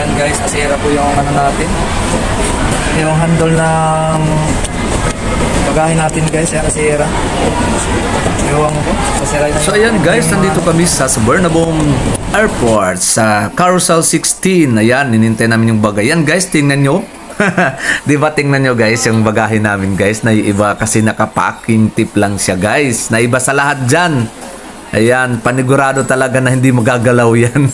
ayan guys, nasira po yung ano natin, yung handle ng bagahe natin guys, ayan nasira. Ewan ko, nasira na. So ayan guys, nandito kami sa Burnabong Airport sa Carousel 16. Ayan, ninintay namin yung bagay. Ayan guys, tingnan nyo. Di ba tingnan nyo guys yung bagahe namin guys, naiiba kasi nakapacking tip lang siya guys, naiba sa lahat dyan. Ayan, panigurado talaga na hindi magagalaw yan.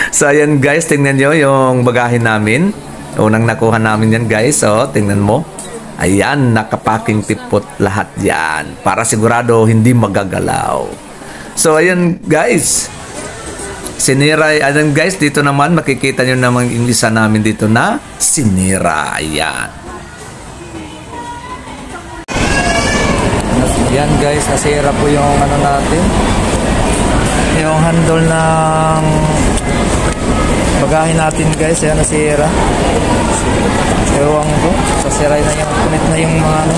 So ayan guys, tingnan nyo yung bagahe namin, unang nakuha namin yan guys. So tingnan mo, ayan, nakapacking tip po lahat yan para sigurado hindi magagalaw. So ayan guys, sinira. Ayan guys, dito naman makikita nyo naman yung isa namin dito na sinira. Ayan. Ayan guys, nasira po yung ano natin, yung handle ng bagahe natin guys. Ayan nasira. Ewan ko, sasiray na yung punit na yung mga ano.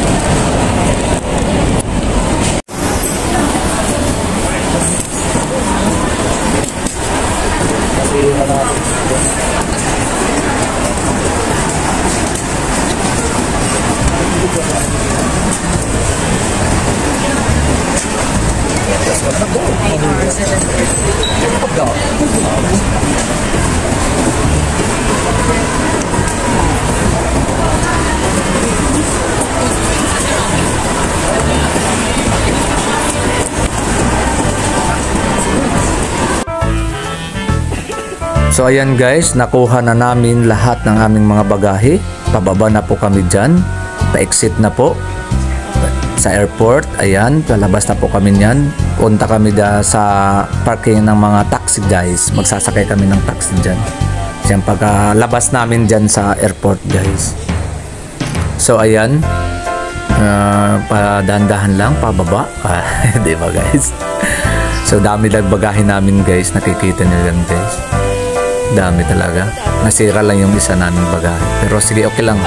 So ayan guys, nakuha na namin lahat ng aming mga bagahe. Pababa na po kami dyan. Pa-exit na po sa airport. Ayan, palabas na po kami nyan. Punta kami sa parking ng mga taxi guys. Magsasakay kami ng taxi dyan. Diyan pagkalabas namin dyan sa airport guys. So ayan, padandahan lang, pababa. Di ba guys? So dami lang bagahe namin guys. Nakikita nyo yan guys. Dami talaga. Nasira lang yung isa naming bagahe. Pero sige, okay lang.